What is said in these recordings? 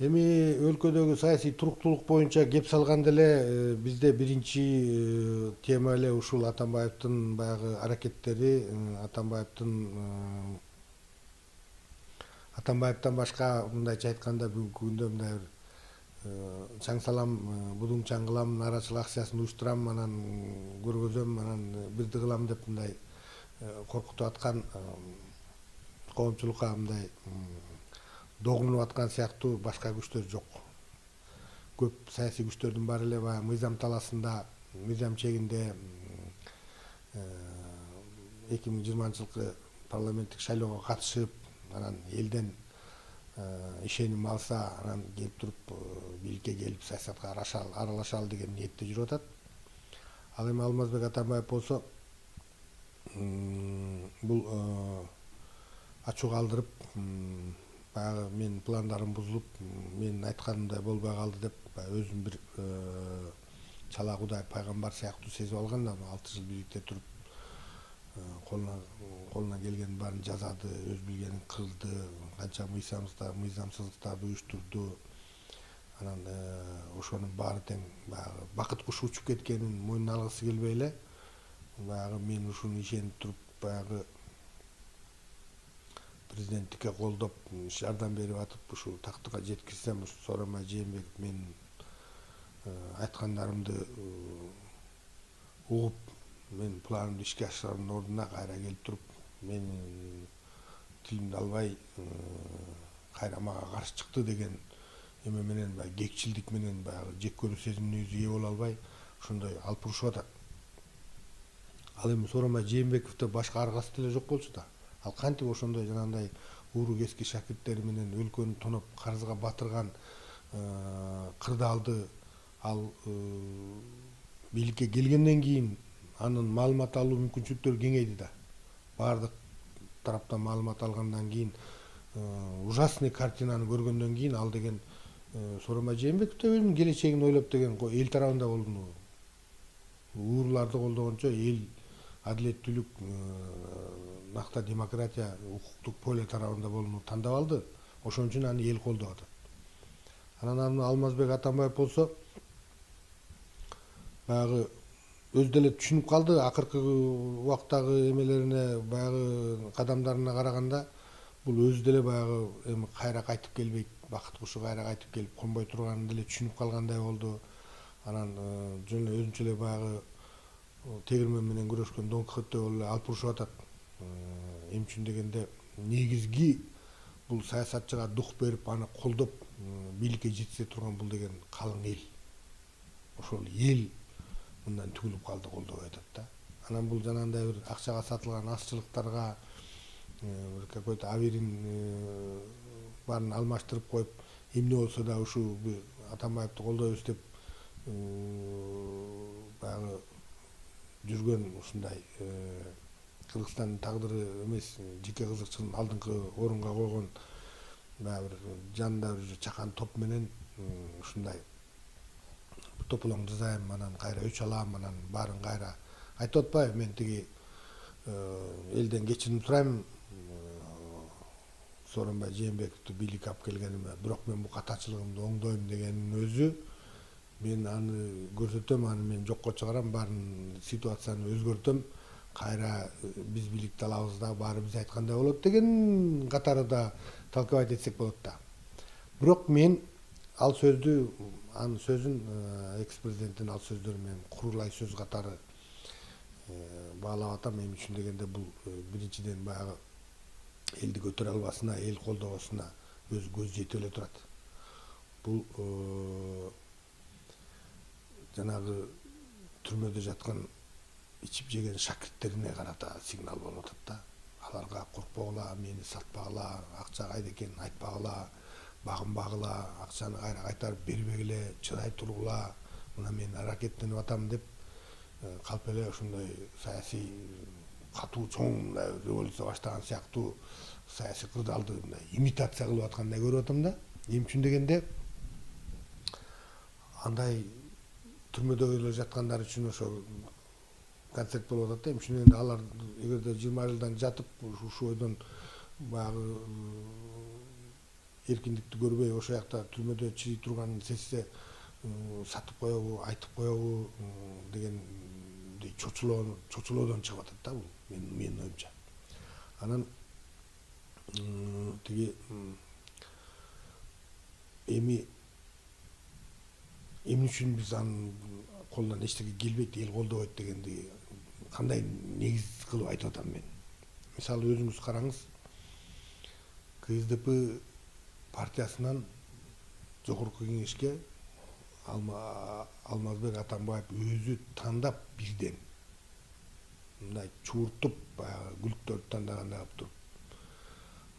Эми өлкөдөгү саясий туруктуулук боюнча кеп салганда эле бизде биринчи тема эле ушул Атамбаевдин баягы аракеттери, Атамбаевден башка мындайча айтканда бүгүнкү күндө мындай бир чаң салам, будуң чаң кылам, нааразычылык акциясын уюштурам, анан көргөзөм, анан бирди кылам деп мындай коркутуп аткан коомчулукка мындай догунуп аткан сыяктуу башка күчтөр жок. Көп саясий күчтөрдүн баары эле баягы мыйзам талаасында, мыйзам чегинде 2020 жылкы парламенттик шайлоого катышып, анан элден ишеним алса, анан келип туруп бийликке келип саясатка аралашалы деген ниетте жүрүп атат. Ал эми Алмазбек Атамбаев болсо бул ачуу калтырып, баягы менин пландарым бузулуп, мен айтканымдай болбой калды деп өзүн бир чала кудай пайгамбар сыяктуу сезип алган да, 6 жыл бийликте туруп колунан келгенин баарын жасады, өз билгенин кылды, канча мыйзамсыздыктарды уюштурду. Анан ошонун баары тең баягы бакыт кушу учуп кеткенин мойнуна алгысы келбей эле, баягы мен ушуну ишенип туруп баягы президенттикке колдоп жардам берип атып ушу тактыкка жеткирсем, ушу Сооронбай Жээнбеков менин айткандарымды угуп, мен планымды ишке ашырганын ордуна кайра келип туруп, менин тилимди албай кайра мага каршы чыкты деген эме менен, баягы кекчилдик менен, баягы жек көрүү сезимине өзү ээ боло албай ошондой алып урушуп атат. Ал эми Сооронбай Жээнбековдо башка ар кайсы деле жок болчу да. Ал кантип ошондой жанагындай ууру кески шакирттери менен өлкөнү тоноп карызга батырган кырдаалды ал бийликке келгенден кийин анын маалымат алуу мүмкүнчүлүктөрү кеңейди да. Баардык тараптан маалымат алгандан кийин ужасный картинаны көргөндөн кийин ал деген Сооронбай Жээнбеков да өзүнүн келечегин ойлоп деген эл тарабында болду. Ууруларды колдогончо эл адилеттүүлүк, накта демократия, укуктук поле тарабында болууну тандап алды. Ошон үчүн аны эл колдоп атат. Анан Алмазбек Атамбаев болсо баягы өзү деле түшүнүп калды, акыркы убактагы эмелерине, баягы кадамдарына караганда бул өзү деле баягы эми кайра кайтып келбейт, бакыт кушу кайра кайтып келип конбой турганын деле түшүнүп калгандай болду. Анан жөн эле өзүнчө эле баягы тегирмен менен күрөшкөн Дон Кихоттей болуп эле алып урушуп атат. Эмне үчүн дегенде, негизги бул саясатчыга дух берип, аны колдоп бийликке жеткизе турган бул деген калың эл. Ошол эл мындан түгүлүп калды, колдобой атат да. Анан бул жанагындай бир акчага сатылган азчылыктарга какой-то аверин баарын алмаштырып коюп, эмне болсо да ушу Атамбаевди колдойбуз деп баягы жүргөн ушундай Кыргызстандын тагдыры эмес, жеке кызыкчылыгын алдыңкы орунга койгон баягы бир жанында бир чакан топ менен ушундай тополоң жасайм, анан кайра өч алам, анан баарын кайра айтып атпайбы, мен тиги элден кечирим сурайм Сооронбай Жээнбековду бийликке алып келгениме, бирок мен бул катачылыгымды оңдойм дегенин өзү, мен аны көрсөтөм, аны мен жокко чыгарам, баарын ситуацияны өзгөртөм, кайра биз бийликти алабыз да, баары биз айткандай болот деген катары да талкыбайт этсек болот да. Бирок мен ал сөздү, анын сөзүн, экс-президенттин ал сөздөрүн мен курулай сөз катары баалап атам. Эмне үчүн дегенде, бул биринчиден баягы элди көтөрө албасына, эл колдогосуна өзү көз жетип эле турат. Бул жанагы түрмөдө жаткан ичип жеген шакирттерине карата сигнал болуп атат да. Аларга коркпогула, мени сатпагыла, акча кайда экенин айтпагыла, багынбагыла, акчаны кайра кайтарып бербегиле, чыдай тургула, мына мен аракеттенип атам деп калп эле ошондой саясий катуу чоң революция баштаган сыяктуу саясий кырдаалды мындай имитация кылып аткандай көрүп атам да. Эмне үчүн дегенде, андай түрмөдө эле жаткандар үчүн ошо концерт болуп атат да. Эмне үчүн дегенде, алар эгерде 20 жылдан жатып ушу ойдон баягы эркиндикти көрбөй ошол жакта түрмөдө чирий турганын сезсе сатып коебу, айтып коебу дегендей чочулоодон чыгып атат да бул менин оюмча. Анан тиги эмне үчүн биз анын колунан эчтеке келбейт, эл колдобойт дегенди кандай негиз кылып айтып атам мен. Мисалы өзүңүз караңыз, КСДП партиясынан жогорку кеңешке Алмазбек Атамбаев өзү тандап бирден мындай чууртуп баягы күлктөрдү тандагандай кылып туруп,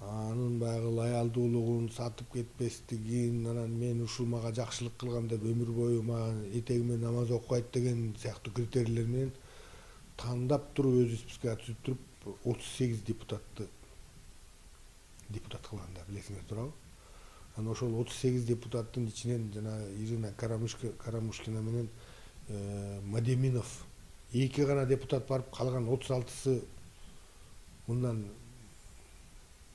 анын баягы лаялдуулугун, сатып кетпестигин, анан мен ушул мага жакшылык кылган деп өмүр бою мага этегиме намаз окуйт деген сыяктуу критерийлер менен тандап туруп өзү спискага түзүп туруп 38 депутат кылган да, билесиңер туурабы? Анан ошол 38 депутаттын ичинен жана Ирина Карамушкина менен Мадеминов 2 гана депутат барып, калган 36-сы мындан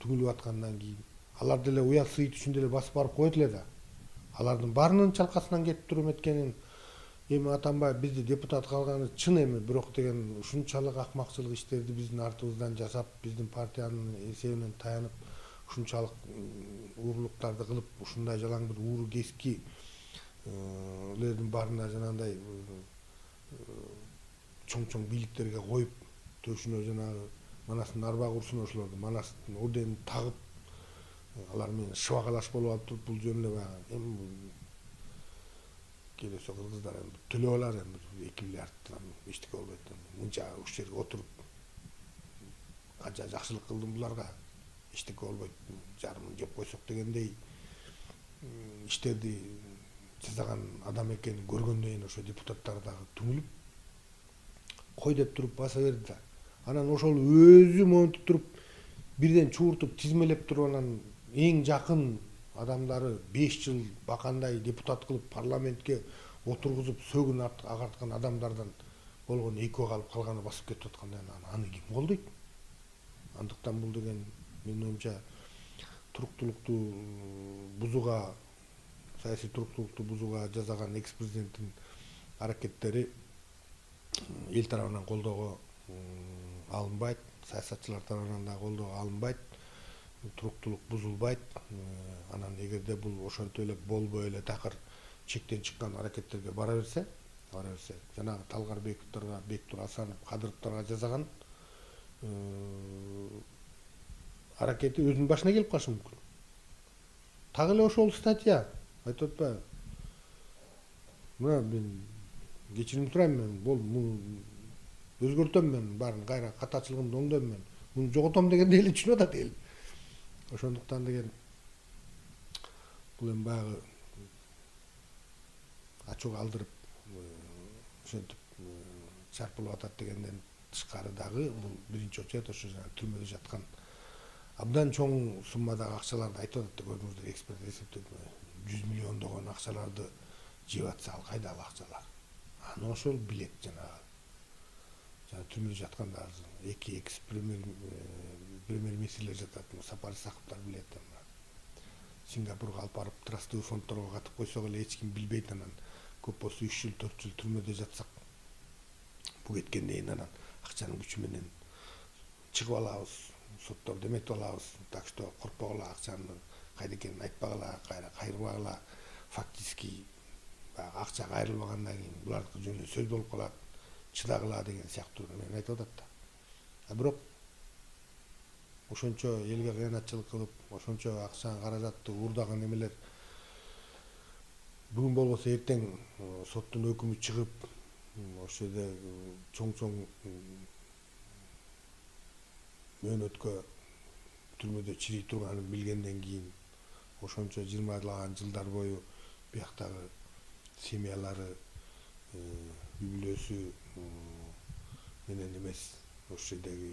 түгүлүп аткандан кийин алар деле уят сыйыт үчүн деле басып барып койот эле да. Алардын баарынын чалкасынан кетип туруп эметкенин эми Атамбаев бизди депутат кылганы чын эми, бирок деген ушунчалык акмакчылык иштерди биздин артыбыздан жасап, биздин партиянын эсебинен таянып, ушунчалык уурлуктарды кылып, ушундай жалаң бир ууру кескилердин баарына жанагындай чоң бийликтерге коюп, төшүнө жанагы манастын арба курсун ошолорду манастын орденин тагып, алар менен шыбакалаш болуп алып туруп, бул жөн эле баягы эми келесе кыргыздар эми төлөп алар, эми 2 миллиарддан эчтеке болбойт. Мынча ушул жерге отуруп канча жакшылык кылдым буларга, эчтеке болбойт, жарымын жеп койсок дегендей иштерди жасаган адам экенин көргөндөн кийин ошо депутаттар дагы түңүлүп кой деп туруп баса берди да. Анан ошол өзү монтип туруп бирден чууртуп тизмелеп туруп, анан эң жакын адамдары 5 жыл бакандай депутат кылып парламентке отургузуп сөгүн агарткан адамдардан болгон экөө калып, калганы басып кетип атканда аны ким колдойт? Андыктан бул деген менин оюмча туруктуулукту бузууга, саясий туруктуулукту бузууга жасаган экс-президенттин аракеттери эл тарабынан колдоого алынбайт, саясатчылар тарабынан да колдоого алынбайт, туруктуулук бузулбайт. Анан эгерде бул ошентип эле болбой эле такыр чектен чыккан аракеттерге бара берсе, жанагы Талгарбековторго, Бектур Асанов, Кадыровторго жасаган аракети өзүнүн башына келип калышы мүмкүн. Так эле ошол статья айтып атпайбы? Мына мен кечирим сурайм, мен муну өзгөртөм, мен баарын кайра катачылыгымды оңдойм, мен муну жоготом дегенди эле түшүнүп атат эл. Ошондуктан деген бул эми баягы ачуу алдырып ошентип чарпылып атат дегенден тышкары дагы бул биринчи очеред ошо түрмөдө жаткан абдан чоң суммадагы акчаларды айтып атат да, көрдүңүздөр, эксперт эсептеп 100 миллиондогон акчаларды жеп атса, ал кайда ал акчалар? Аны ошол билет жанагы түрмөдө жаткандар, 2 экс-премьер-министрлер жатат, Сапар Исаковдор билет, Сингапурга алып барып трастовый фонддорго катып койсок эле эч ким билбейт. Анан көп болсо 3 жыл 4 жыл түрмөдө жатсак, бу кеткенден кийин анан акчанын күчү менен чыгып алабыз, сотторду эметип алабыз. Так что коркпогула, акчаны кайда экенин айтпагыла, кайрбагыла. Фактически акча кайрылбагандан кийин булардыкы жөн эле сөз болуп калат, чыдагыла деген сыяктуу мен айтып атат да. Бирок ошончо элге кыянатчылык кылып, ошончо акча каражатты уурдаган эмелер бүгүн болбосо эртең соттун өкүмү чыгып, ошол жерде чоң мөөнөткө түрмөдө чирий турганын билгенден кийин ошончо 20лаган жылдар бою бияктагы семьялары, үй бүлөсү менен эмес, ошол жердеги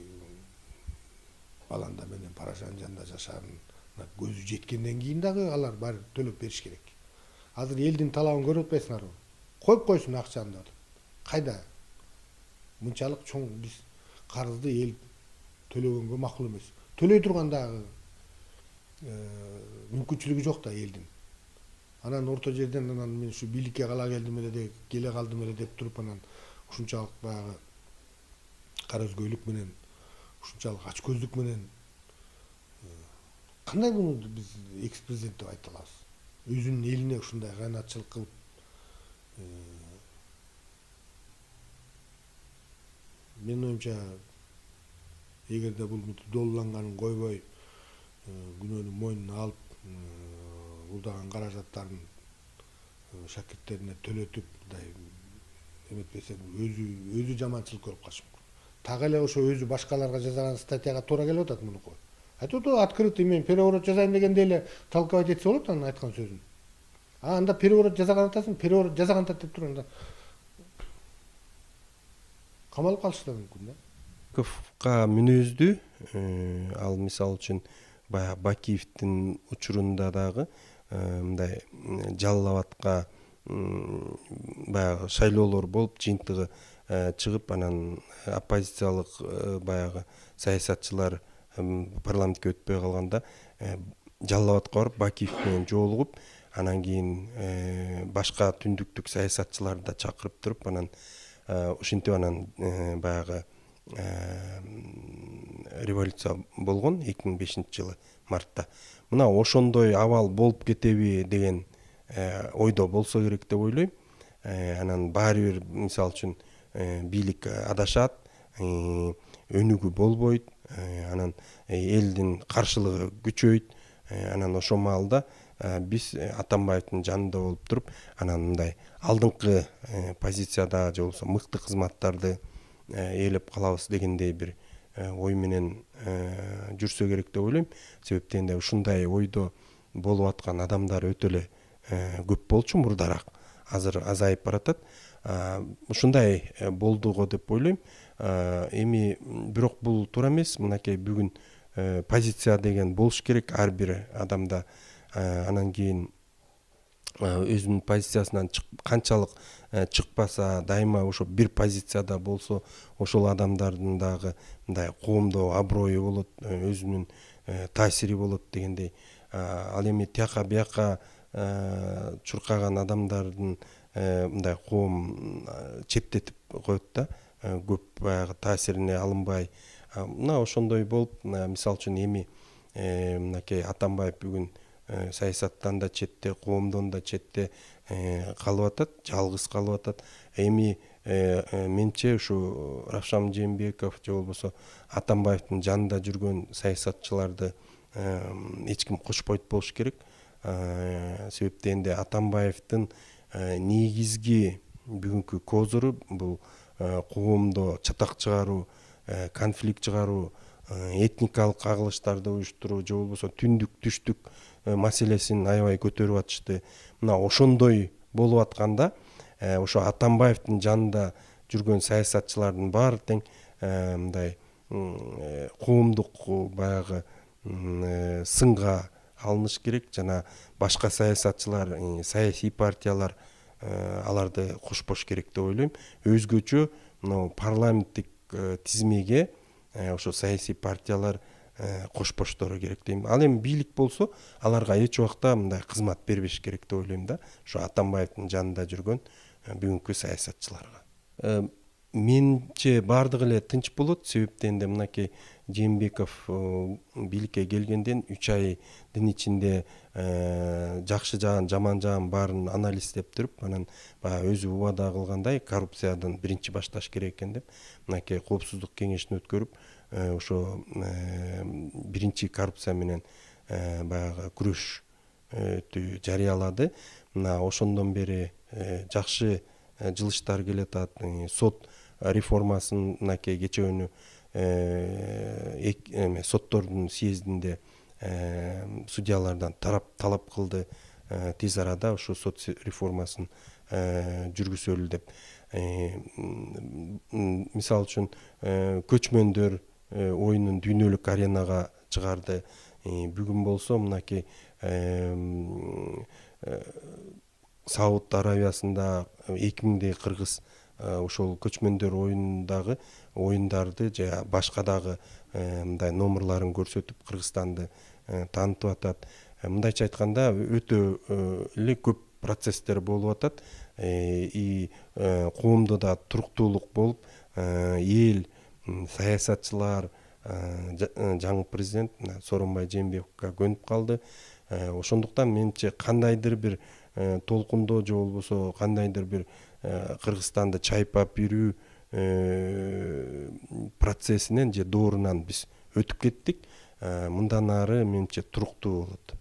баланда менен Парашанжанда жашаганына көзү жеткенден кийин дагы алар баары төлөп бериш керек. Азыр элдин талабын көрүп атпайсыңарбы? Коюп койсун акчаны да. Кайда? Мынчалык чоң биз карызды эл төлөгөнгө макул эмес. Төлөй турган дагы мүмкүнчүлүгү жок да элдин. Анан орто жерден анан мен ушу бийликке кала келдим эле де келе калдым эле деп туруп анан ушунчалык баягы кара өзгөйлүк менен ушунчалык ачкөздүк менен кандай буну биз экс президент деп айта алабыз? Өзүнүн элине ушундай кыянатчылык кылып, менин оюмча эгерде бул долууланганын койбой, күнөөнүн мойнуна алып, улдаган каражаттарын шакирттерине төлөтүп, мындай эметпесе өзү жаманчылык көрүп калышы мүмкүн. Так эле ошо өзү башкаларга жазган статьяга туура келип атат мунуку. Айтып атат, открытый мен переворот жасайм дегенде эле толковать этсе болот анын айткан сөзүн. Анда переворот жасаган атасың, переворот жасаган атат деп туруп анда камалып калышы да мүмкүн да. Ка мүнөздүү, ал мисалы үчүн баягы Бакиевдин учурунда дагы мындай Жалал Абадка баягы шайлоолор болуп, жыйынтыгы чыгып, анан оппозициялык баягы саясатчылар парламентке өтпөй калганда Жалал Абадка барып Бакиев менен жолугуп, анан кийин башка түндүктүк саясатчыларды да чакырып туруп, анан ушинтип анан баягы революция болгон 2005-жылы мартта. Мына ошондой абал болуп кетеби деген ойдо болсо керек деп ойлойм. Анан баары бир мисалы үчүн бийлик адашат, өнүгүү болбойт, анан элдин каршылыгы күчөйт. Анан ошол маалда биз Атамбаевдин жанында болуп туруп, анан мындай алдыңкы позицияда же болбосо мыкты кызматтарды ээлеп калабыз дегендей бир ой менен жүрсө керек деп ойлойм. Себептен ушундай ойдо болуп аткан адамдар өтө эле көп болчу мурдараак. Азыр азайып баратат. Ушундай болду го деп ойлойм. Эми бирок бул туура эмес. Мынакей бүгүн позиция деген болуш керек ар бир адамда. Анан кийин өзүнүн позициясынан канчалык чыкпаса, дайыма ошо бир позицияда болсо, ошол адамдардын дагы мындай коомдо аброю болот, өзүнүн таасири болот дегендей. Ал эми тияка бияка чуркаган адамдардын мындай коом четтетип коет да, көп баягы таасирине алынбай. Мына ошондой болуп, мисалы үчүн эми мынакей Атамбаев бүгүн саясаттан да четте, коомдон да четте калып атат, жалгыз калып атат. Эми менче ушу Равшан Жээнбеков же болбосо Атамбаевдин жанында жүргөн саясатчыларды эч ким кошпойт болуш керек. Себептен Атамбаевдин негизги бүгүнкү козуру бул коомдо чатак чыгаруу, конфликт чыгаруу, этникалык кагылыштарды уюштуруу же болбосо түндүк түштүк маселесин аябай көтөрүп атышты. Мына ошондой болуп атканда, ошо Атамбаевдин жанында жүргөн саясатчылардын баары тең мындай коомдук баягы сынга алыныш керек. Жана башка саясатчылар, саясий партиялар аларды кошпош керек деп ойлойм. Өзгөчө мына парламенттик тизмеге ошо саясий партиялар кошпоштору керек дейм. Ал эми бийлик болсо, аларга эч убакта мындай кызмат бербеш керек деп ойлойм да, ошо Атамбаевдин жанында жүргөн бүгүнкү саясатчыларга. Менче баардыгы эле тынч болот. Себептен мынакей Жээнбеков бийликке келгенден 3 айдын ичинде жакшы жагын, жаман жагын баарын анализдеп туруп, анан баягы өзү убада кылгандай коррупциядан биринчи башташ керек экен деп, мынакей коопсуздук кеңешин өткөрүп, ошо биринчи коррупция менен баягы күрөштү жарыялады. Мына ошондон бери жакшы жылыштар келатат. Сот реформасын мынакей кечээ күнү соттордун съездинде судьялардан талап кылды тез арада ошо сот реформасын жүргүзөлү деп. Мисалы үчүн көчмөндөр оюнун дүйнөлүк аренага чыгарды. Бүгүн болсо мынакей Сауд Арабиясында 2000дей кыргыз ошол көчмөндөр оюндарды же башка дагы мындай номерларын көрсөтүп Кыргызстанды таанытып атат. Мындайча айтканда өтө эле көп процесстер болуп атат. И коомдо да туруктуулук болуп, эл, саясатчылар, жаңы президент Сооронбай Жээнбековго көнүп калды. Ошондуктан менимче кандайдыр бир толкундоо же болбосо кандайдыр бир Кыргызстанды чайпап жүрүү процессинен же доорунан биз өтүп кеттик. Мындан ары менимче туруктуу болот.